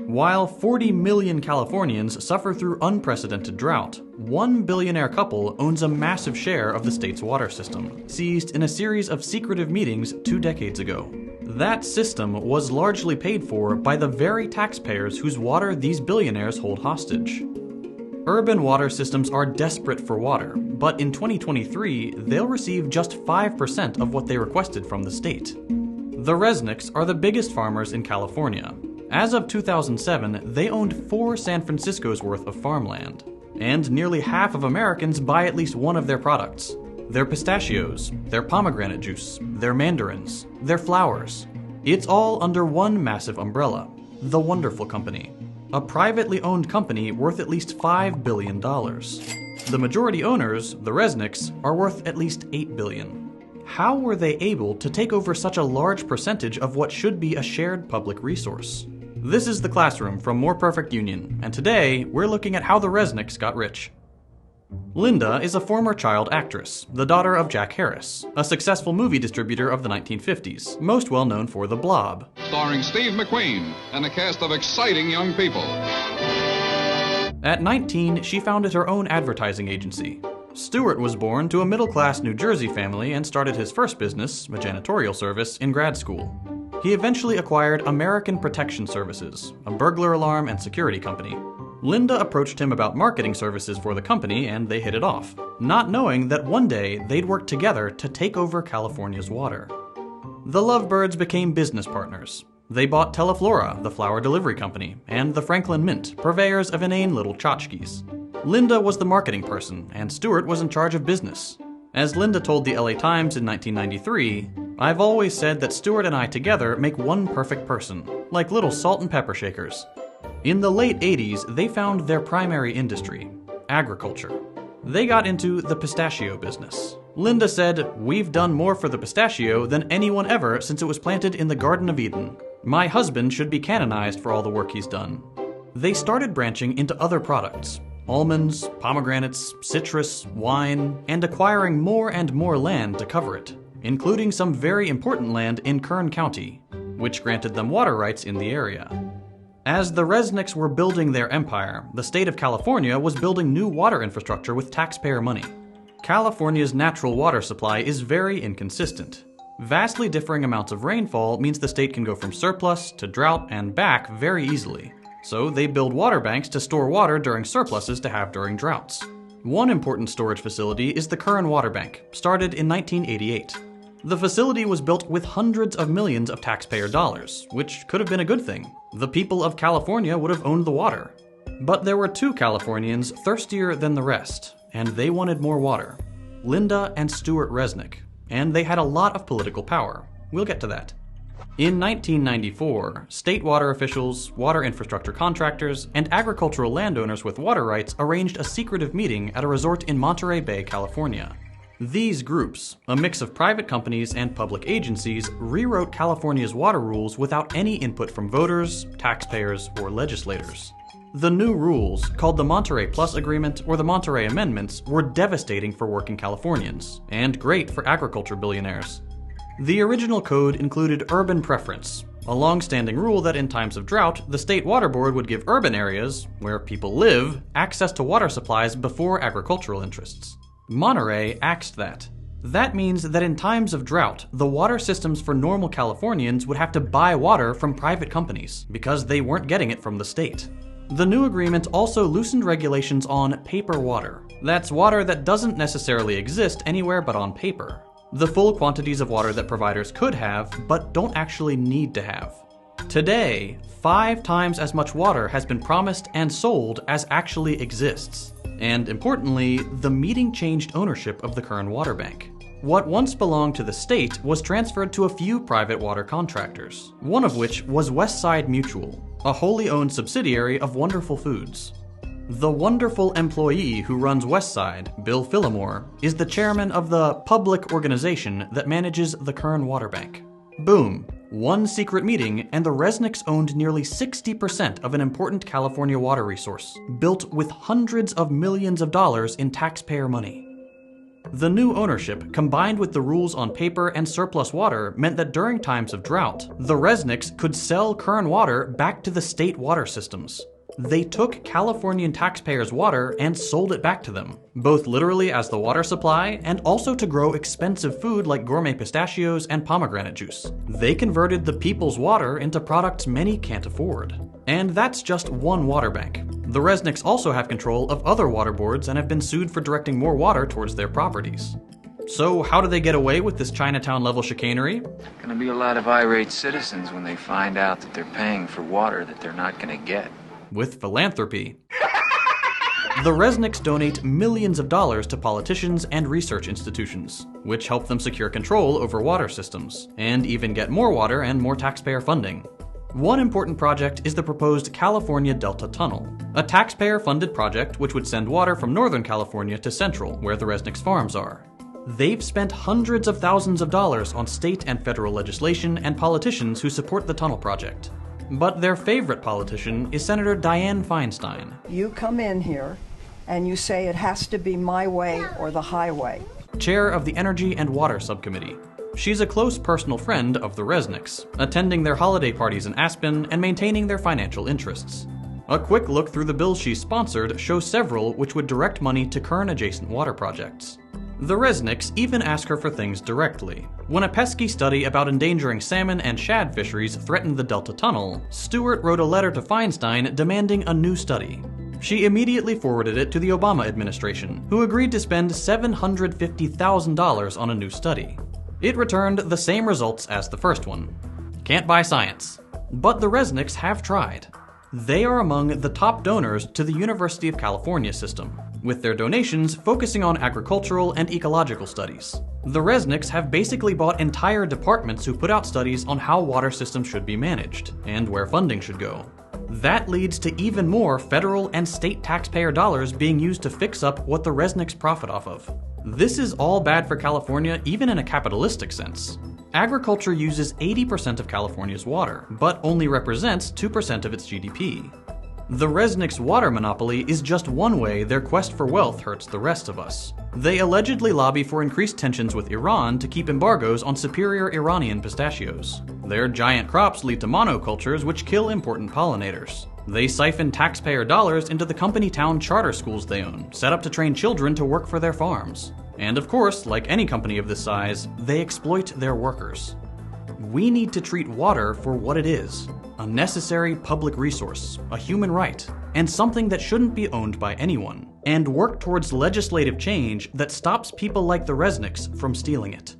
While 40 million Californians suffer through unprecedented drought, one billionaire couple owns a massive share of the state's water system, seized in a series of secretive meetings 2 decades ago. That system was largely paid for by the very taxpayers whose water these billionaires hold hostage. Urban water systems are desperate for water, but in 2023, they'll receive just 5% of what they requested from the state. The Resnicks are the biggest farmers in California. As of 2007, they owned 4 San Francisco's worth of farmland. And nearly half of Americans buy at least one of their products. Their pistachios, their pomegranate juice, their mandarins, their flowers. It's all under one massive umbrella, the Wonderful Company, a privately owned company worth at least $5 billion. The majority owners, the Resnicks, are worth at least $8 billion. How were they able to take over such a large percentage of what should be a shared public resource? This is The Classroom from More Perfect Union, and today we're looking at how the Resnicks got rich. Linda is a former child actress, the daughter of Jack Harris, a successful movie distributor of the 1950s, most well known for The Blob. Starring Steve McQueen and a cast of exciting young people. At 19, she founded her own advertising agency. Stewart was born to a middle-class New Jersey family and started his first business, a janitorial service, in grad school. He eventually acquired American Protection Services, a burglar alarm and security company. Linda approached him about marketing services for the company, and they hit it off, not knowing that one day they'd work together to take over California's water. The lovebirds became business partners. They bought Teleflora, the flower delivery company, and the Franklin Mint, purveyors of inane little tchotchkes. Linda was the marketing person, and Stewart was in charge of business. As Linda told the LA Times in 1993, "I've always said that Stewart and I together make one perfect person, like little salt and pepper shakers." In the late 80s, they found their primary industry, agriculture. They got into the pistachio business. Linda said, "We've done more for the pistachio than anyone ever since it was planted in the Garden of Eden. My husband should be canonized for all the work he's done." They started branching into other products. Almonds, pomegranates, citrus, wine, and acquiring more and more land to cover it, including some very important land in Kern County, which granted them water rights in the area. As the Resnicks were building their empire, the state of California was building new water infrastructure with taxpayer money. California's natural water supply is very inconsistent. Vastly differing amounts of rainfall means the state can go from surplus to drought and back very easily. So they build water banks to store water during surpluses to have during droughts. One important storage facility is the Kern Water Bank, started in 1988. The facility was built with hundreds of millions of taxpayer dollars, which could have been a good thing. The people of California would have owned the water. But there were 2 Californians thirstier than the rest, and they wanted more water. Linda and Stewart Resnick, and they had a lot of political power. We'll get to that. In 1994, state water officials, water infrastructure contractors, and agricultural landowners with water rights arranged a secretive meeting at a resort in Monterey Bay, California. These groups, a mix of private companies and public agencies, rewrote California's water rules without any input from voters, taxpayers, or legislators. The new rules, called the Monterey Plus Agreement or the Monterey Amendments, were devastating for working Californians, and great for agriculture billionaires. The original code included urban preference, a long-standing rule that in times of drought, the state water board would give urban areas, where people live, access to water supplies before agricultural interests. Monterey axed that. That means that in times of drought, the water systems for normal Californians would have to buy water from private companies, because they weren't getting it from the state. The new agreement also loosened regulations on paper water. That's water that doesn't necessarily exist anywhere but on paper. The full quantities of water that providers could have, but don't actually need to have. Today, 5 times as much water has been promised and sold as actually exists. And importantly, the meeting changed ownership of the Kern Water Bank. What once belonged to the state was transferred to a few private water contractors, one of which was Westside Mutual, a wholly owned subsidiary of Wonderful Foods. The wonderful employee who runs Westside, Bill Phillimore, is the chairman of the public organization that manages the Kern Water Bank. Boom. One secret meeting, and the Resnicks owned nearly 60% of an important California water resource, built with hundreds of millions of dollars in taxpayer money. The new ownership, combined with the rules on paper and surplus water, meant that during times of drought, the Resnicks could sell Kern water back to the state water systems. They took Californian taxpayers' water and sold it back to them, both literally as the water supply and also to grow expensive food like gourmet pistachios and pomegranate juice. They converted the people's water into products many can't afford. And that's just one water bank. The Resnicks also have control of other water boards and have been sued for directing more water towards their properties. So how do they get away with this Chinatown-level chicanery? Gonna be a lot of irate citizens when they find out that they're paying for water that they're not gonna get. With philanthropy. The Resnicks donate millions of dollars to politicians and research institutions, which help them secure control over water systems, and even get more water and more taxpayer funding. One important project is the proposed California Delta Tunnel, a taxpayer-funded project which would send water from Northern California to Central, where the Resnicks farms are. They've spent hundreds of thousands of dollars on state and federal legislation and politicians who support the tunnel project. But their favorite politician is Senator Dianne Feinstein. You come in here and you say it has to be my way or the highway. Chair of the Energy and Water Subcommittee. She's a close personal friend of the Resnicks, attending their holiday parties in Aspen and maintaining their financial interests. A quick look through the bills she sponsored shows several which would direct money to Kern-adjacent water projects. The Resnicks even ask her for things directly. When a pesky study about endangering salmon and shad fisheries threatened the Delta Tunnel, Stewart wrote a letter to Feinstein demanding a new study. She immediately forwarded it to the Obama administration, who agreed to spend $750,000 on a new study. It returned the same results as the first one. Can't buy science. But the Resnicks have tried. They are among the top donors to the University of California system, with their donations focusing on agricultural and ecological studies. The Resnicks have basically bought entire departments who put out studies on how water systems should be managed, and where funding should go. That leads to even more federal and state taxpayer dollars being used to fix up what the Resnicks profit off of. This is all bad for California, even in a capitalistic sense. Agriculture uses 80% of California's water, but only represents 2% of its GDP. The Resnicks' water monopoly is just one way their quest for wealth hurts the rest of us. They allegedly lobby for increased tensions with Iran to keep embargoes on superior Iranian pistachios. Their giant crops lead to monocultures which kill important pollinators. They siphon taxpayer dollars into the company town charter schools they own, set up to train children to work for their farms. And of course, like any company of this size, they exploit their workers. We need to treat water for what it is: a necessary public resource, a human right, and something that shouldn't be owned by anyone, and work towards legislative change that stops people like the Resnicks from stealing it.